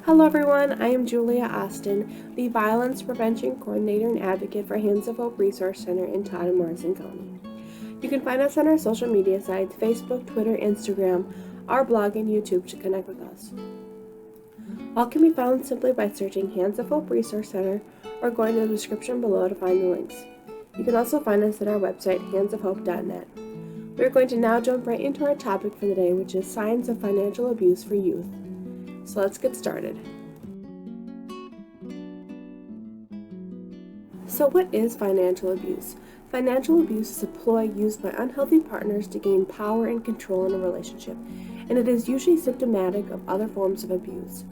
Hello everyone, I am Julia Austin, the Violence Prevention Coordinator and Advocate for Hands of Hope Resource Center in Todd and Morrison County. You can find us on our social media sites, Facebook, Twitter, Instagram, our blog, and YouTube to connect with us. All can be found simply by searching Hands of Hope Resource Center or going to the description below to find the links. You can also find us at our website, handsofhope.net. We are going to now jump right into our topic for the day, which is signs of financial abuse for youth. So let's get started. So what is financial abuse? Financial abuse is a ploy used by unhealthy partners to gain power and control in a relationship, and it is usually symptomatic of other forms of abuse.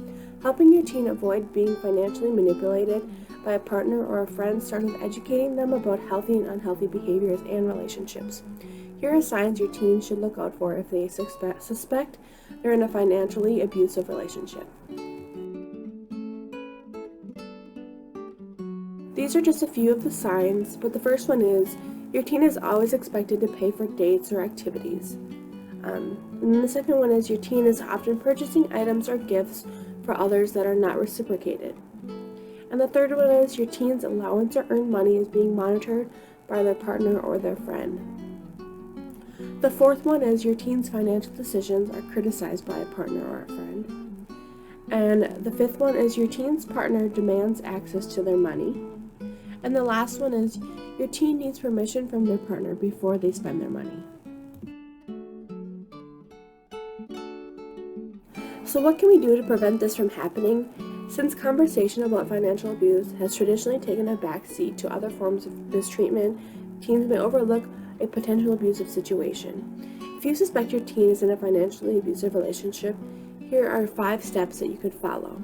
Helping your teen avoid being financially manipulated by a partner or a friend starts with educating them about healthy and unhealthy behaviors and relationships. Here are signs your teen should look out for if they suspect they're in a financially abusive relationship. These are just a few of the signs, but the first one is your teen is always expected to pay for dates or activities. And then the second one is your teen is often purchasing items or gifts for others that are not reciprocated. And the third one is your teen's allowance or earned money is being monitored by their partner or their friend. The fourth one is your teen's financial decisions are criticized by a partner or a friend. And the fifth one is your teen's partner demands access to their money. And the last one is your teen needs permission from their partner before they spend their money. So what can we do to prevent this from happening? Since conversation about financial abuse has traditionally taken a back seat to other forms of mistreatment, teens may overlook a potential abusive situation. If you suspect your teen is in a financially abusive relationship, here are 5 steps that you could follow.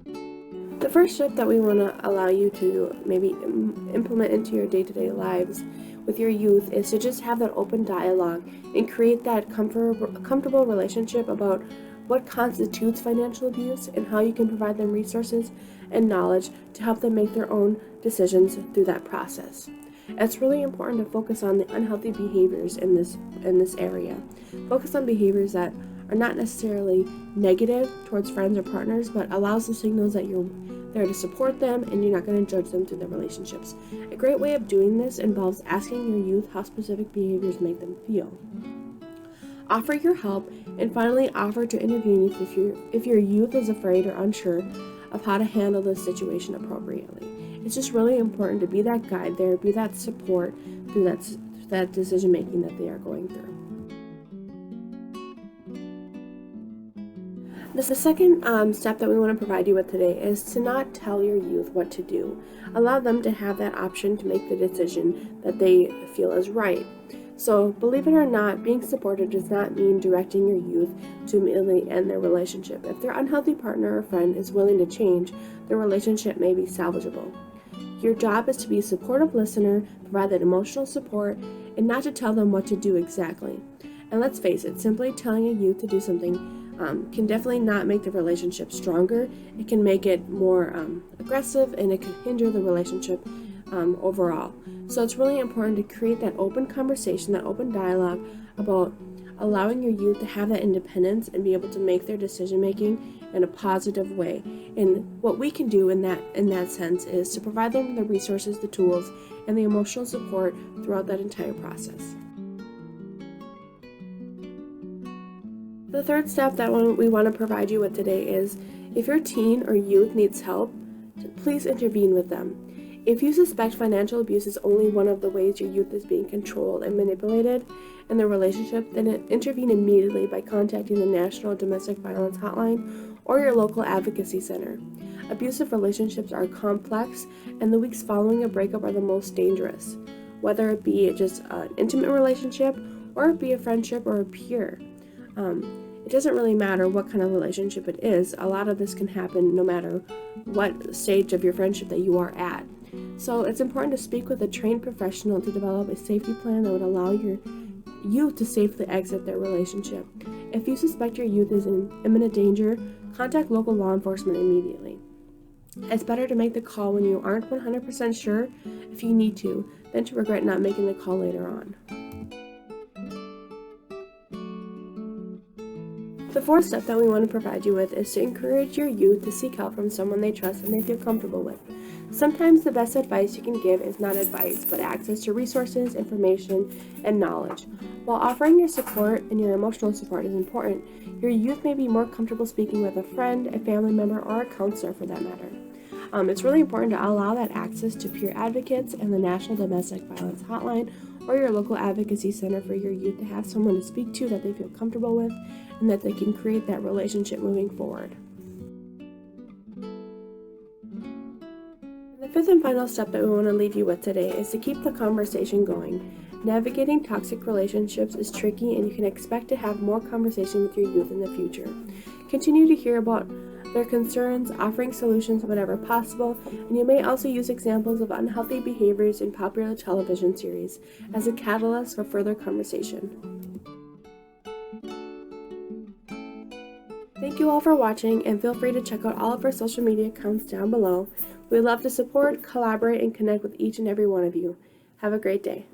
The first step that we want to allow you to maybe implement into your day-to-day lives with your youth is to just have that open dialogue and create that comfortable relationship about what constitutes financial abuse and how you can provide them resources and knowledge to help them make their own decisions through that process. It's really important to focus on the unhealthy behaviors in this area. Focus on behaviors that are not necessarily negative towards friends or partners, but allows the signals that you're there to support them and you're not going to judge them through their relationships. A great way of doing this involves asking your youth how specific behaviors make them feel. Offer your help, and finally offer to intervene if your youth is afraid or unsure of how to handle this situation appropriately. It's just really important to be that guide there, be that support through that decision making that they are going through. The second step that we want to provide you with today is to not tell your youth what to do. Allow them to have that option to make the decision that they feel is right. So, believe it or not, being supportive does not mean directing your youth to immediately end their relationship. If their unhealthy partner or friend is willing to change, their relationship may be salvageable. Your job is to be a supportive listener, provide that emotional support, and not to tell them what to do exactly. And let's face it, simply telling a youth to do something can definitely not make the relationship stronger. It can make it more aggressive, and it can hinder the relationship overall. So it's really important to create that open conversation, that open dialogue about allowing your youth to have that independence and be able to make their decision making in a positive way. And what we can do in that sense is to provide them the resources, the tools, and the emotional support throughout that entire process. The third step that we want to provide you with today is if your teen or youth needs help, please intervene with them. If you suspect financial abuse is only one of the ways your youth is being controlled and manipulated in their relationship, then intervene immediately by contacting the National Domestic Violence Hotline or your local advocacy center. Abusive relationships are complex, and the weeks following a breakup are the most dangerous, whether it be just an intimate relationship or it be a friendship or a peer. It doesn't really matter what kind of relationship it is. A lot of this can happen no matter what stage of your friendship that you are at. So it's important to speak with a trained professional to develop a safety plan that would allow your youth to safely exit their relationship. If you suspect your youth is in imminent danger, contact local law enforcement immediately. It's better to make the call when you aren't 100% sure if you need to, than to regret not making the call later on. The fourth step that we want to provide you with is to encourage your youth to seek help from someone they trust and they feel comfortable with. Sometimes the best advice you can give is not advice, but access to resources, information, and knowledge. While offering your support and your emotional support is important, your youth may be more comfortable speaking with a friend, a family member, or a counselor for that matter. It's really important to allow that access to peer advocates and the National Domestic Violence Hotline or your local advocacy center for your youth to have someone to speak to that they feel comfortable with and that they can create that relationship moving forward. The fifth and final step that we want to leave you with today is to keep the conversation going. Navigating toxic relationships is tricky, and you can expect to have more conversation with your youth in the future. Continue to hear about their concerns, offering solutions whenever possible, and you may also use examples of unhealthy behaviors in popular television series as a catalyst for further conversation. Thank you all for watching, and feel free to check out all of our social media accounts down below. We love to support, collaborate, and connect with each and every one of you. Have a great day.